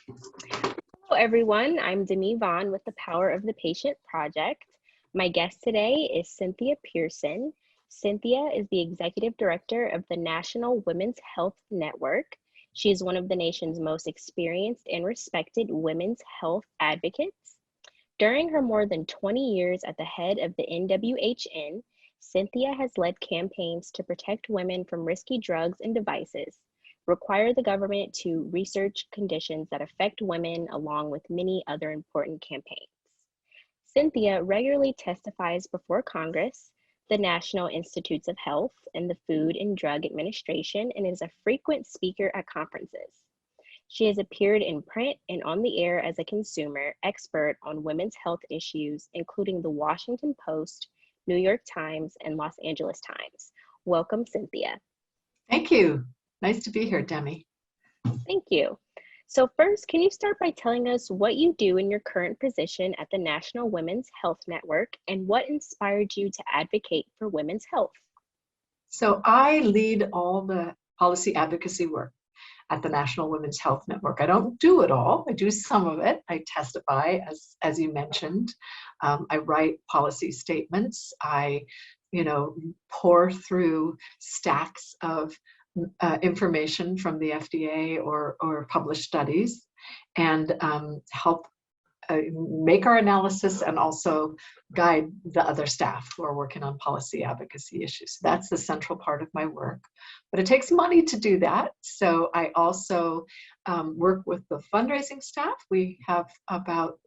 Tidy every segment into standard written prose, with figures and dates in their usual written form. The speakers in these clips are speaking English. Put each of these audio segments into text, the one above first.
Hello, everyone. I'm Demi Vaughn with the Power of the Patient Project. My guest today is Cynthia Pearson. Cynthia is the Executive Director of the National Women's Health Network. She is one of the nation's most experienced and respected women's health advocates. During her more than 20 years at the head of the NWHN, Cynthia has led campaigns to protect women from risky drugs and devices, require the government to research conditions that affect women, along with many other important campaigns. Cynthia regularly testifies before Congress, the National Institutes of Health, and the Food and Drug Administration, and is a frequent speaker at conferences. She has appeared in print and on the air as a consumer expert on women's health issues, including the Washington Post, New York Times, and Los Angeles Times. Welcome, Cynthia. Thank you. Nice to be here, Demi. Thank you. So first, can you start by telling us what you do in your current position at the National Women's Health Network and what inspired you to advocate for women's health? So I lead all the policy advocacy work at the National Women's Health Network. I don't do it all. I do some of it. I testify, as you mentioned. I write policy statements. I, pour through stacks of information from the FDA or published studies and help make our analysis and also guide the other staff who are working on policy advocacy issues. So that's the central part of my work. But it takes money to do that. So I also work with the fundraising staff. We have about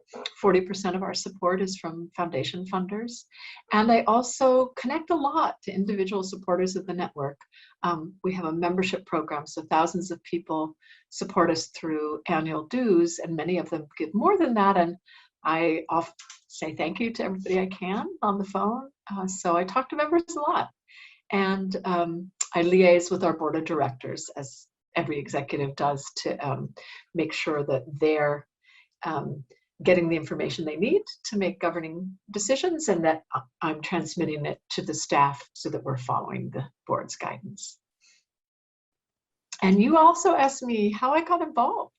40% of our support is from foundation funders. And I also connect a lot to individual supporters of the network. We have a membership program, so thousands of people support us through annual dues, and many of them give more than that. And I often say thank you to everybody I can on the phone. So I talk to members a lot. And I liaise with our board of directors, as every executive does, to make sure that they're getting the information they need to make governing decisions, and that I'm transmitting it to the staff so that we're following the board's guidance. And you also asked me how I got involved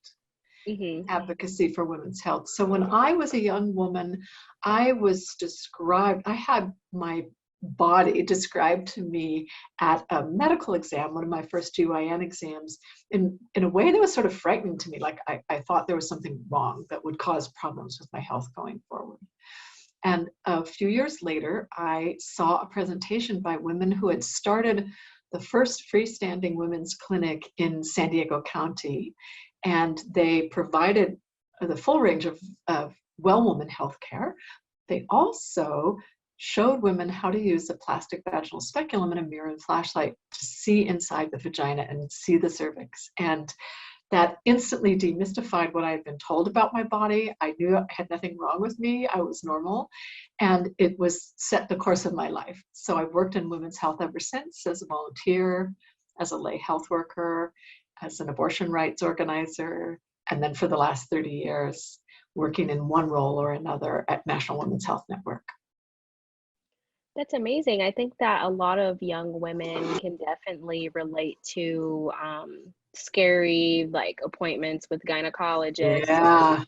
in advocacy for women's health. So when I was a young woman, I had my body described to me at a medical exam, one of my first GYN exams, in a way that was sort of frightening to me. Like I thought there was something wrong that would cause problems with my health going forward. And a few years later, I saw a presentation by women who had started the first freestanding women's clinic in San Diego County. And they provided the full range of well-woman healthcare. They also showed women how to use a plastic vaginal speculum and a mirror and flashlight to see inside the vagina and see the cervix. And that instantly demystified what I had been told about my body. I knew I had nothing wrong with me. I was normal. And it was set the course of my life. So I've worked in women's health ever since, as a volunteer, as a lay health worker, as an abortion rights organizer, and then for the last 30 years, working in one role or another at National Women's Health Network. That's amazing. I think that a lot of young women can definitely relate to scary appointments with gynecologists. Yeah.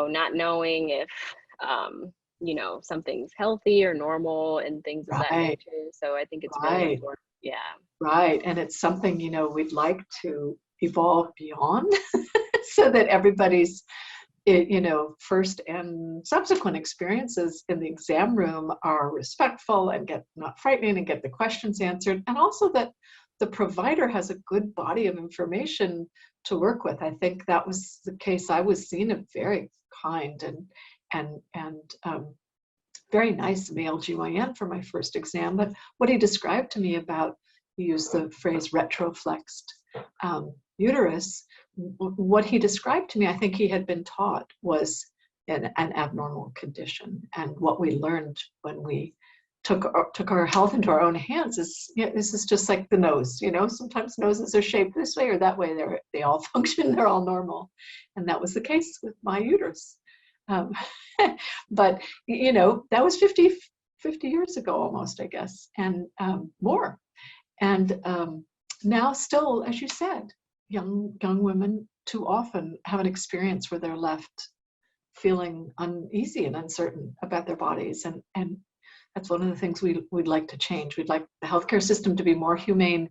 Not knowing if something's healthy or normal and things of that nature. So I think it's really important. Yeah. Right. And it's something, we'd like to evolve beyond so that everybody's first and subsequent experiences in the exam room are respectful and not frightening and get the questions answered. And also that the provider has a good body of information to work with. I think that was the case. I was seen a very kind and very nice male GYN for my first exam. But what he described to me about, he used the phrase retroflexed uterus, what he described to me, I think he had been taught, was an abnormal condition. And what we learned when we took our health into our own hands is, this is just like the nose. Sometimes noses are shaped this way or that way. They all function. They're all normal. And that was the case with my uterus. But, that was 50 years ago almost, I guess, and more. And now still, as you said, young women too often have an experience where they're left feeling uneasy and uncertain about their bodies. And that's one of the things we'd like to change. We'd like the healthcare system to be more humane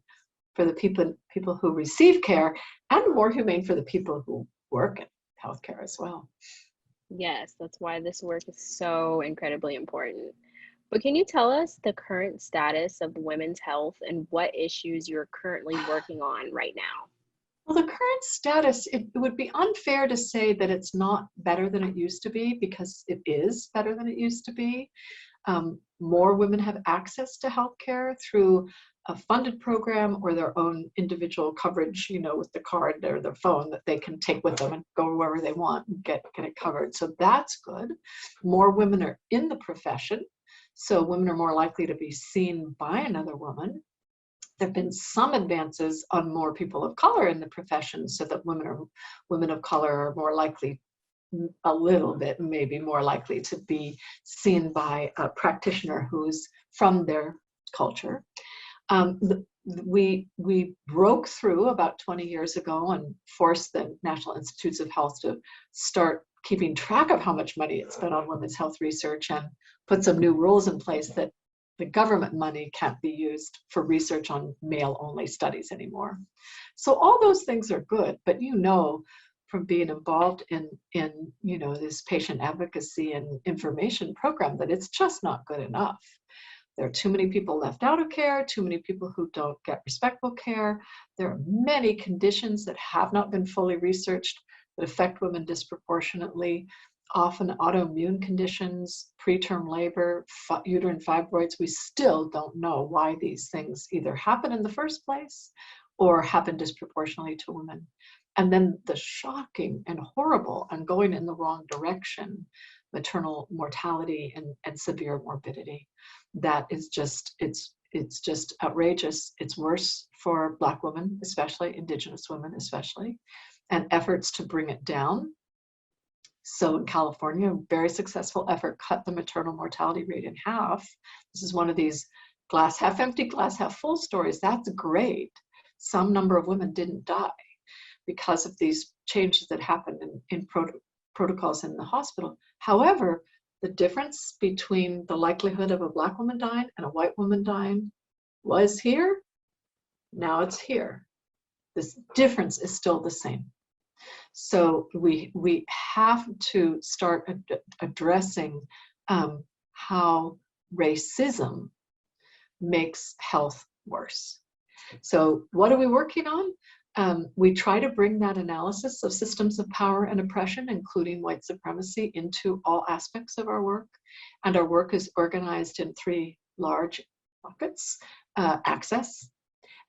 for the people who receive care, and more humane for the people who work in healthcare as well. Yes, that's why this work is so incredibly important. But can you tell us the current status of women's health and what issues you're currently working on right now? Well, the current status, it would be unfair to say that it's not better than it used to be, because it is better than it used to be. More women have access to healthcare through a funded program or their own individual coverage, with the card or the phone that they can take with them and go wherever they want and get it covered. So that's good. More women are in the profession, so women are more likely to be seen by another woman. There have been some advances on more people of color in the profession, so that women of color are more likely, a little bit maybe more likely, to be seen by a practitioner who's from their culture. We broke through about 20 years ago and forced the National Institutes of Health to start keeping track of how much money it's spent on women's health research, and put some new rules in place that the government money can't be used for research on male-only studies anymore. So all those things are good, but from being involved in this patient advocacy and information program, that it's just not good enough. There are too many people left out of care, too many people who don't get respectful care. There are many conditions that have not been fully researched that affect women disproportionately. Often autoimmune conditions, preterm labor, uterine fibroids. We still don't know why these things either happen in the first place or happen disproportionately to women. And then the shocking and horrible and going in the wrong direction, maternal mortality and severe morbidity. That is just, it's just outrageous. It's worse for Black women, especially Indigenous women, especially, and efforts to bring it down. So in California, a very successful effort cut the maternal mortality rate in half. This is one of these glass half empty, glass half full stories. That's great. Some number of women didn't die because of these changes that happened in protocols in the hospital. However, the difference between the likelihood of a Black woman dying and a white woman dying was here. Now it's here. This difference is still the same. So we have to start addressing how racism makes health worse. So what are we working on? We try to bring that analysis of systems of power and oppression, including white supremacy, into all aspects of our work. And our work is organized in 3 large buckets: access,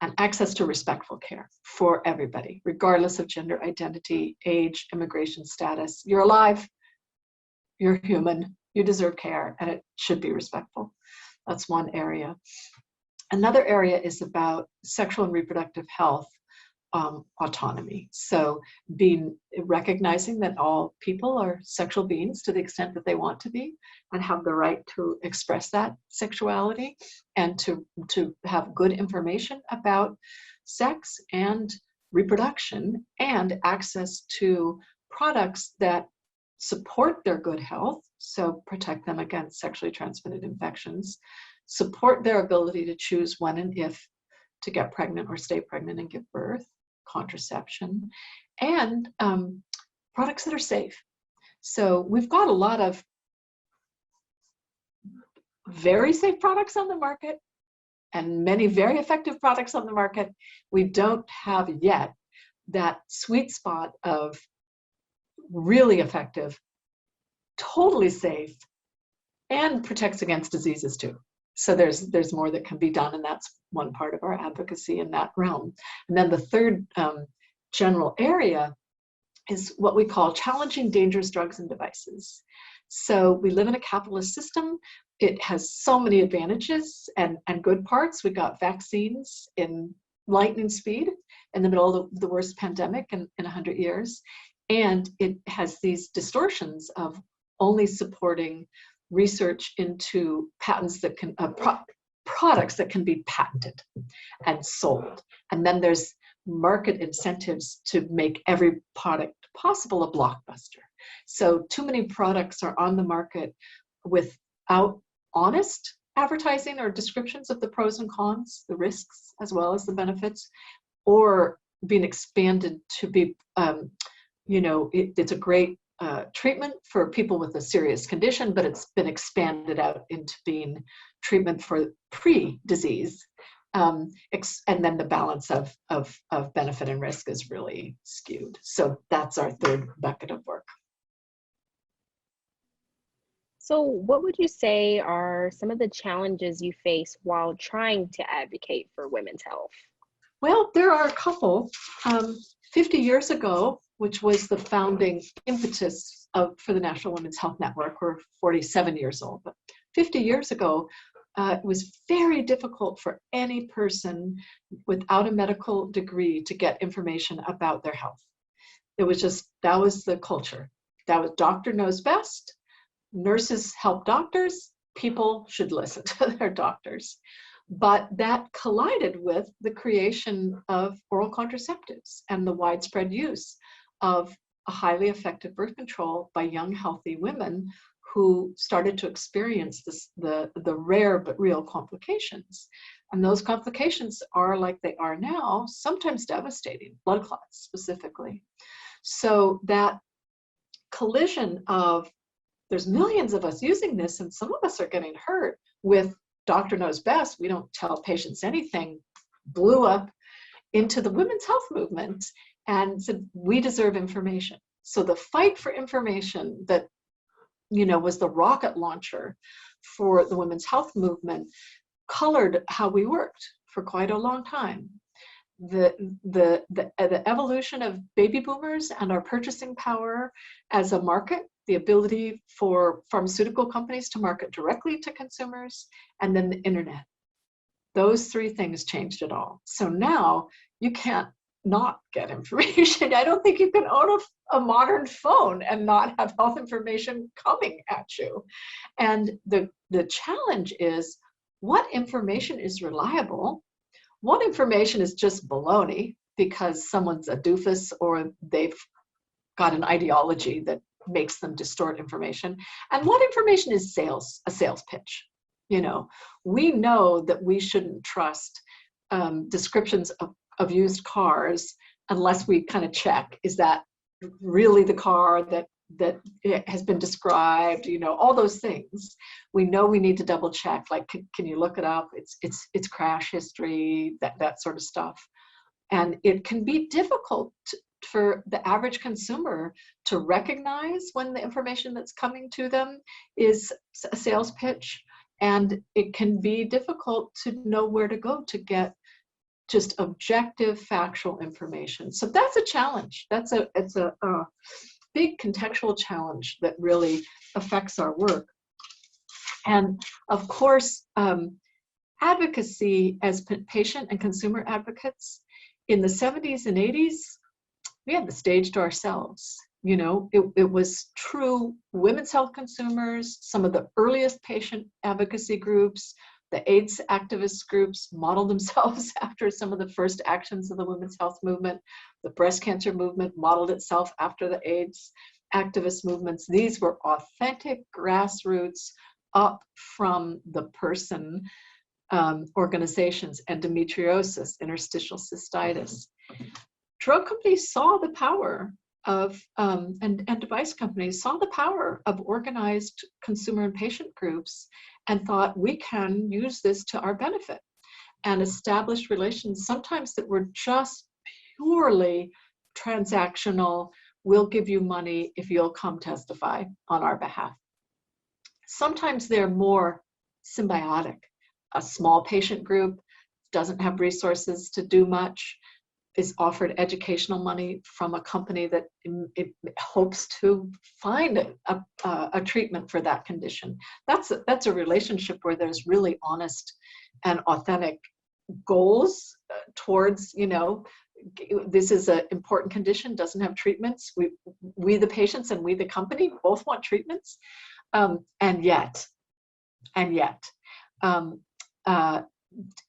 and access to respectful care for everybody, regardless of gender identity, age, immigration status. You're alive, you're human, you deserve care, and it should be respectful. That's one area. Another area is about sexual and reproductive health autonomy. So recognizing that all people are sexual beings to the extent that they want to be, and have the right to express that sexuality, and to have good information about sex and reproduction, and access to products that support their good health, so protect them against sexually transmitted infections, support their ability to choose when and if to get pregnant or stay pregnant and give birth, contraception, and products that are safe. So we've got a lot of very safe products on the market and many very effective products on the market. We don't have yet that sweet spot of really effective, totally safe, and protects against diseases too. So there's more that can be done, and that's one part of our advocacy in that realm. And then the third general area is what we call challenging dangerous drugs and devices. So we live in a capitalist system. It has so many advantages and good parts. We got vaccines in lightning speed in the middle of the worst pandemic in 100 years. And it has these distortions of only supporting research into patents that can products that can be patented and sold. And then there's market incentives to make every product possible a blockbuster. So too many products are on the market without honest advertising or descriptions of the pros and cons, the risks as well as the benefits, or being expanded to be, it's a great treatment for people with a serious condition, but it's been expanded out into being treatment for pre-disease. And then the balance of benefit and risk is really skewed. So that's our third bucket of work. So what would you say are some of the challenges you face while trying to advocate for women's health? Well, there are a couple. 50 years ago, which was the founding impetus for the National Women's Health Network, we're 47 years old, but 50 years ago, it was very difficult for any person without a medical degree to get information about their health. It was just, that was the culture. That was doctor knows best. Nurses help doctors. People should listen to their doctors. But that collided with the creation of oral contraceptives and the widespread use of a highly effective birth control by young, healthy women who started to experience the rare but real complications. And those complications are, like they are now, sometimes devastating, blood clots specifically. So that collision of, there's millions of us using this and some of us are getting hurt, with doctor knows best, we don't tell patients anything, blew up into the women's health movement and said, we deserve information. So the fight for information that, was the rocket launcher for the women's health movement colored how we worked for quite a long time. The evolution of baby boomers and our purchasing power as a market, the ability for pharmaceutical companies to market directly to consumers, and then the internet. Those three things changed it all. So now you can't not get information. I don't think you can own a modern phone and not have health information coming at you. And the challenge is, what information is reliable? What information is just baloney because someone's a doofus or they've got an ideology that makes them distort information? And what information is a sales pitch? We know that we shouldn't trust descriptions of used cars unless we kind of check, is that really the car that has been described, all those things. We know we need to double check, like, can you look it up? It's crash history, that sort of stuff. And it can be difficult for the average consumer to recognize when the information that's coming to them is a sales pitch. And it can be difficult to know where to go to get just objective, factual information. So that's a challenge. It's a big contextual challenge that really affects our work. And of course, advocacy as patient and consumer advocates in the 70s and 80s, we had the stage to ourselves. It was true women's health consumers, some of the earliest patient advocacy groups, the AIDS activist groups modeled themselves after some of the first actions of the women's health movement. The breast cancer movement modeled itself after the AIDS activist movements. These were authentic grassroots, up from the person organizations, endometriosis, interstitial cystitis. Drug companies saw the power of, and device companies saw the power of organized consumer and patient groups and thought, we can use this to our benefit, and established relations sometimes that were just purely transactional. We'll give you money if you'll come testify on our behalf. Sometimes they're more symbiotic. A small patient group doesn't have resources to do much, is offered educational money from a company that it hopes to find a treatment for that condition. That's a relationship where there's really honest and authentic goals towards, this is an important condition, doesn't have treatments. We the patients and we the company both want treatments, and yet.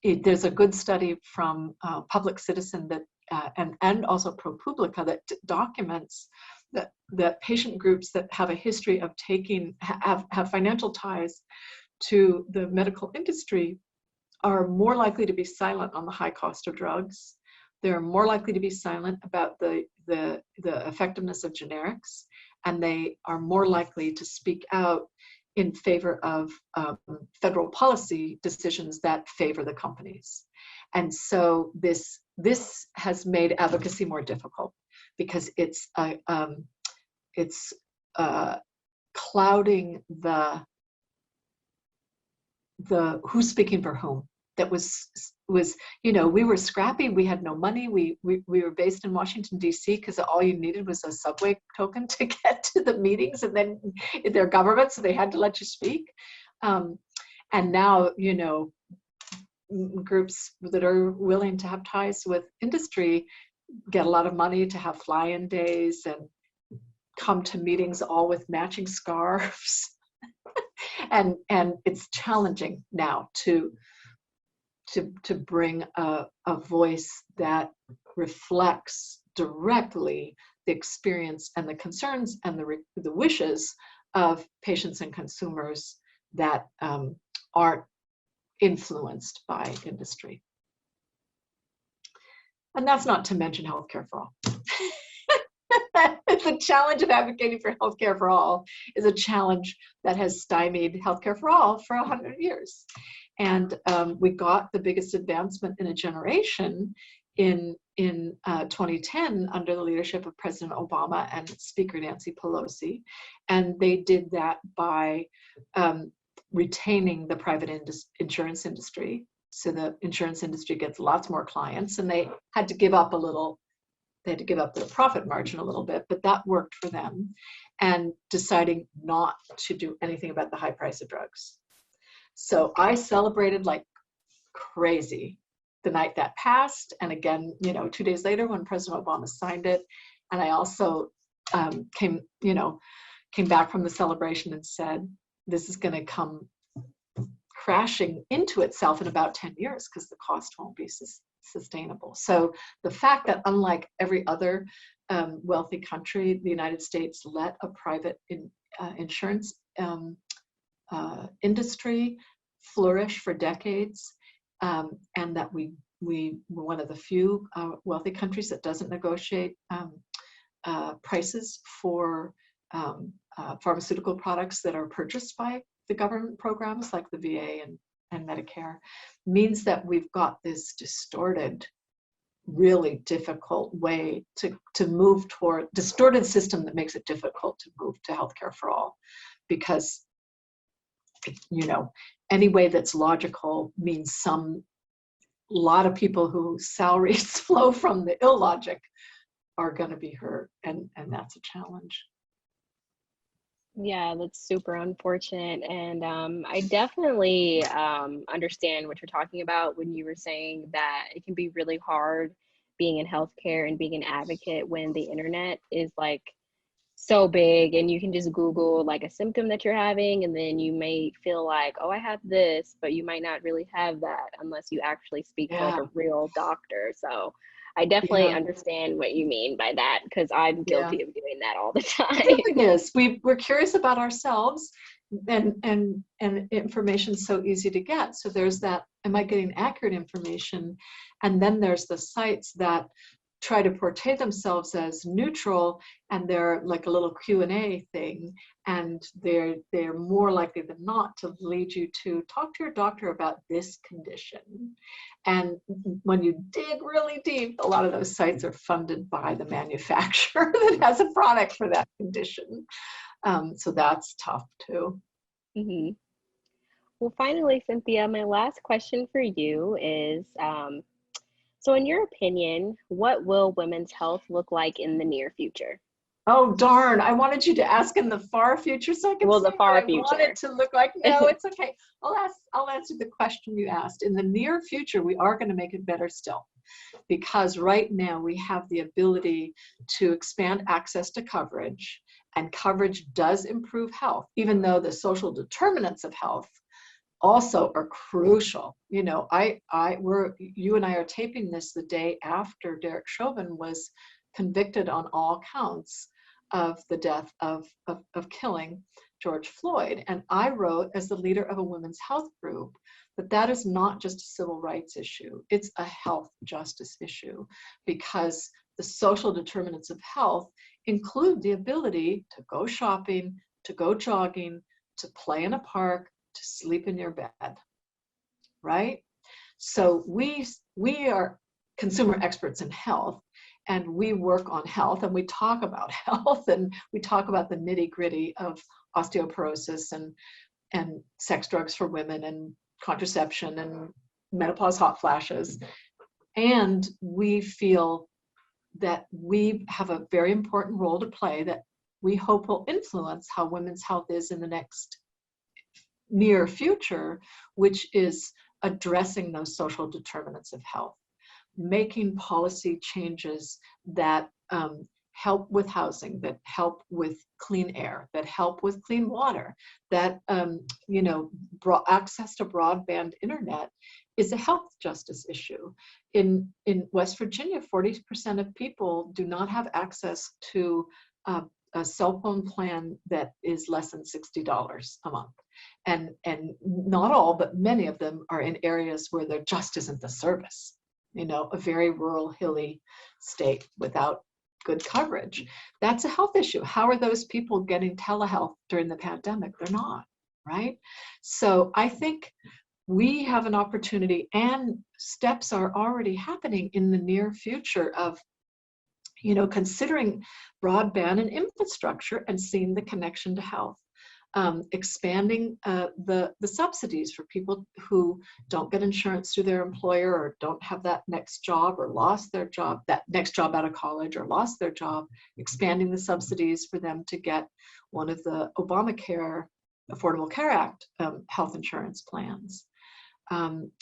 There's a good study from Public Citizen that and also ProPublica that documents that patient groups that have a history of have financial ties to the medical industry are more likely to be silent on the high cost of drugs. They're more likely to be silent about the effectiveness of generics, and they are more likely to speak out in favor of federal policy decisions that favor the companies. And so this has made advocacy more difficult because it's clouding the who's speaking for whom. That was we were scrappy, we had no money, we were based in Washington DC because all you needed was a subway token to get to the meetings, and then their government, so they had to let you speak. And now groups that are willing to have ties with industry get a lot of money to have fly-in days and come to meetings all with matching scarves. and it's challenging now to bring a voice that reflects directly the experience and the concerns and the wishes of patients and consumers that aren't influenced by industry. And that's not to mention healthcare for all. The challenge of advocating for healthcare for all is a challenge that has stymied healthcare for all for 100 years. And we got the biggest advancement in a generation in 2010 under the leadership of President Obama and Speaker Nancy Pelosi. And they did that by retaining the private insurance industry. So the insurance industry gets lots more clients, and they had to give up a little. They had to give up their profit margin a little bit, but that worked for them, and deciding not to do anything about the high price of drugs. So I celebrated like crazy the night that passed, and again, 2 days later when President Obama signed it. And I also came back from the celebration and said, this is going to come crashing into itself in about 10 years because the cost won't be sustainable. So the fact that, unlike every other wealthy country, the United States let a private insurance industry flourish for decades, and that we were one of the few wealthy countries that doesn't negotiate prices for pharmaceutical products that are purchased by the government programs like the VA and Medicare, means that we've got this distorted, really difficult way to move toward, distorted system that makes it difficult to move to healthcare for all, because any way that's logical means a lot of people whose salaries flow from the illogic are going to be hurt, and that's a challenge. Yeah, that's super unfortunate. And I definitely understand what you're talking about when you were saying that it can be really hard being in healthcare and being an advocate when the internet is like so big, and you can just Google like a symptom that you're having, and then you may feel like, oh, I have this, but you might not really have that unless you actually speak to like a real doctor. So I definitely understand what you mean by that, because I'm guilty of doing that all the time. The thing is, we're curious about ourselves, and information's so easy to get. So there's that, am I getting accurate information? And then there's the sites that try to portray themselves as neutral, and they're like a little Q&A thing, and they're more likely than not to lead you to talk to your doctor about this condition. And when you dig really deep, a lot of those sites are funded by the manufacturer that has a product for that condition. So that's tough too. Mm-hmm. Well, finally, Cynthia, my last question for you is, so in your opinion, what will women's health look like in the near future? Oh, darn. I wanted you to ask in the far future so I can the far future. I want it to look like. No, it's okay. I'll answer the question you asked. In the near future, we are going to make it better still, because right now we have the ability to expand access to coverage, and coverage does improve health, even though the social determinants of health also are crucial. You know, you and I are taping this the day after Derek Chauvin was convicted on all counts of the death of killing George Floyd. And I wrote, as the leader of a women's health group, that is not just a civil rights issue, it's a health justice issue, because the social determinants of health include the ability to go shopping, to go jogging, to play in a park, to sleep in your bed, right? So we are consumer experts in health, and we work on health, and we talk about health, and we talk about the nitty-gritty of osteoporosis and sex drugs for women and contraception and menopause hot flashes. And we feel that we have a very important role to play that we hope will influence how women's health is in the next near future, which is addressing those social determinants of health, making policy changes that help with housing, that help with clean air, that help with clean water, that access to broadband internet is a health justice issue. In West Virginia, 40% of people do not have access to a cell phone plan that is less than $60 a month. And not all, but many of them are in areas where there just isn't the service. You know, a very rural, hilly state without good coverage. That's a health issue. How are those people getting telehealth during the pandemic? They're not, right? So I think we have an opportunity, and steps are already happening in the near future of, you know, considering broadband and infrastructure and seeing the connection to health. Expanding the subsidies for people who don't get insurance through their employer, or don't have that next job, or lost their job, that next job out of college, or lost their job, expanding the subsidies for them to get one of the Obamacare, Affordable Care Act health insurance plans. And,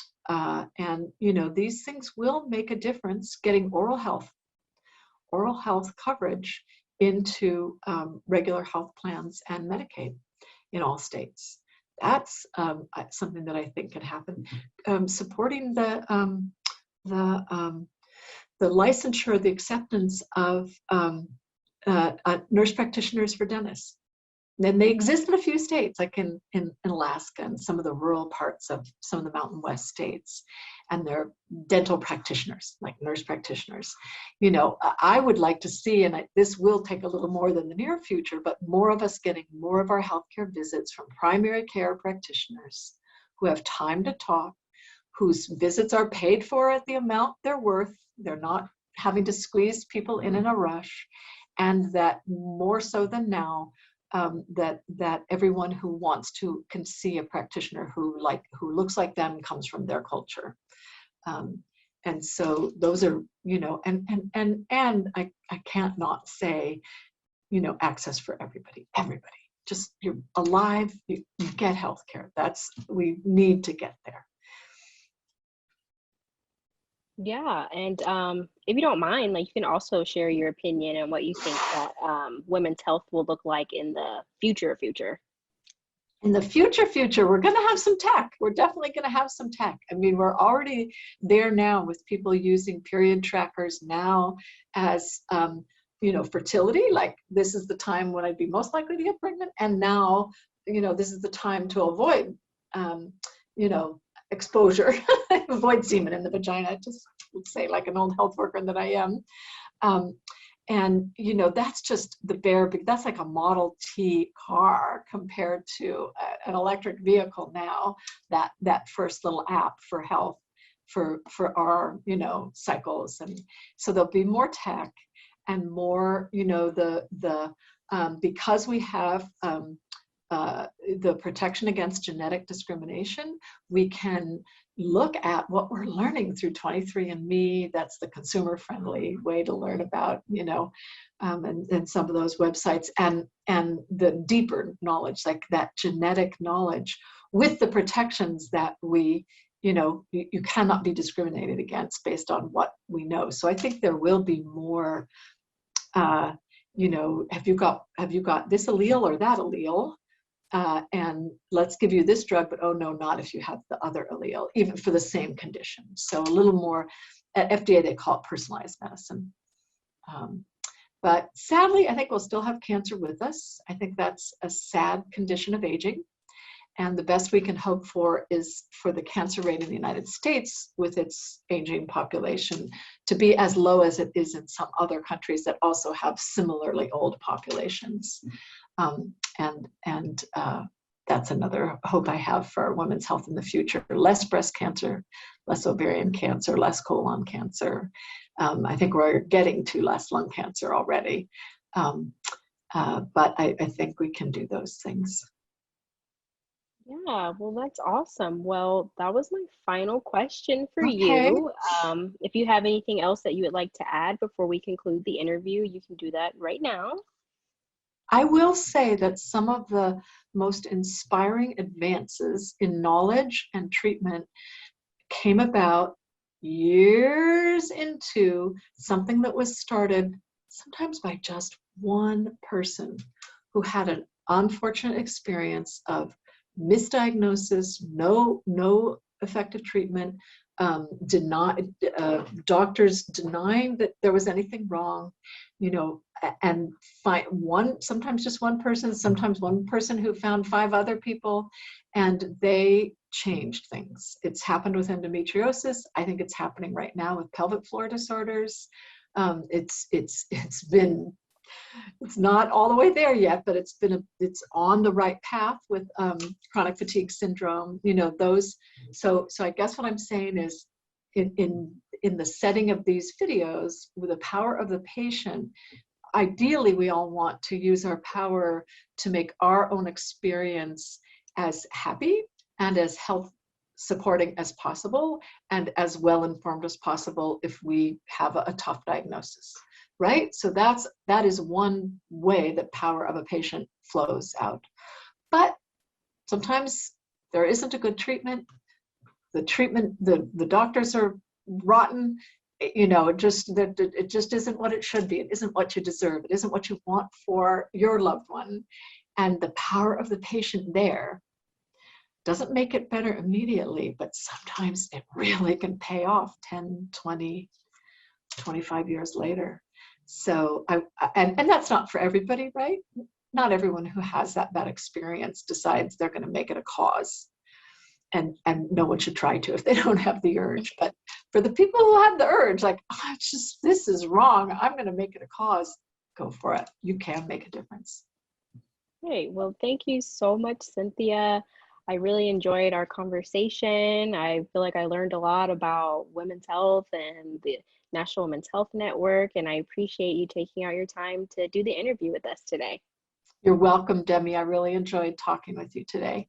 you know, these things will make a difference, getting oral health coverage into regular health plans and Medicaid in all states. That's something that I think can happen. Supporting the licensure, the acceptance of nurse practitioners for dentists. And they exist in a few states, like in Alaska and some of the rural parts of some of the Mountain West states. And they're dental practitioners, like nurse practitioners. You know, I would like to see, and this will take a little more than the near future, but more of us getting more of our healthcare visits from primary care practitioners who have time to talk, whose visits are paid for at the amount they're worth. They're not having to squeeze people in a rush, and that more so than now, that everyone who wants to can see a practitioner who looks like them, comes from their culture. And so those are, you know, and I can't not say, you know, access for everybody. Just, you're alive, you get healthcare. We need to get there. Yeah, and if you don't mind, like, you can also share your opinion on what you think that women's health will look like in the future. In the future, we're going to have some tech. We're definitely going to have some tech. I mean, we're already there now with people using period trackers now as, you know, fertility. Like, this is the time when I'd be most likely to get pregnant. And now, you know, this is the time to avoid, you know, exposure, avoid semen in the vagina, just would say, like an old health worker that I am. And, you know, that's just that's like a Model T car compared to an electric vehicle now, that first little app for health for our, you know, cycles. And so there'll be more tech and more, you know, because we have the protection against genetic discrimination, we can look at what we're learning through 23andMe. That's the consumer-friendly way to learn about, you know, and some of those websites, and the deeper knowledge, like that genetic knowledge, with the protections that we, you know, you cannot be discriminated against based on what we know. So I think there will be more, you know, have you got this allele or that allele? and let's give you this drug, but oh no, not if you have the other allele, even for the same condition. So a little more, at FDA they call it personalized medicine. But sadly, I think we'll still have cancer with us. I think that's a sad condition of aging. And the best we can hope for is for the cancer rate in the United States with its aging population to be as low as it is in some other countries that also have similarly old populations. That's another hope I have for women's health in the future. Less breast cancer, less ovarian cancer, less colon cancer. I think we're getting to less lung cancer already. But I think we can do those things. Yeah, well, that's awesome. Well, that was my final question for Okay. you. If you have anything else that you would like to add before we conclude the interview, you can do that right now. I will say that some of the most inspiring advances in knowledge and treatment came about years into something that was started sometimes by just one person who had an unfortunate experience of misdiagnosis, no effective treatment, doctors denying that there was anything wrong, and sometimes just one person, sometimes one person who found 5 other people, and they changed things. It's happened with endometriosis. I think it's happening right now with pelvic floor disorders. It's not all the way there yet, but it's on the right path with chronic fatigue syndrome. Those. So I guess what I'm saying is, in the setting of these videos, with the power of the patient, ideally we all want to use our power to make our own experience as happy and as health supporting as possible and as well informed as possible if we have a tough diagnosis. Right? So that is one way that power of a patient flows out. But sometimes there isn't a good treatment. The doctors are rotten. It just isn't what it should be. It isn't what you deserve. It isn't what you want for your loved one. And the power of the patient there doesn't make it better immediately, but sometimes it really can pay off 10, 20, 25 years later. So and that's not for everybody, right? Not everyone who has that experience decides they're going to make it a cause, and no one should try to if they don't have the urge. But for the people who have the urge, like, this is wrong, I'm going to make it a cause, go for it. You can make a difference. Great. Well, thank you so much, Cynthia. I really enjoyed our conversation. I feel like I learned a lot about women's health and the National Women's Health Network, and I appreciate you taking out your time to do the interview with us today. You're welcome, Demi. I really enjoyed talking with you today.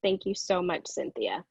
Thank you so much, Cynthia.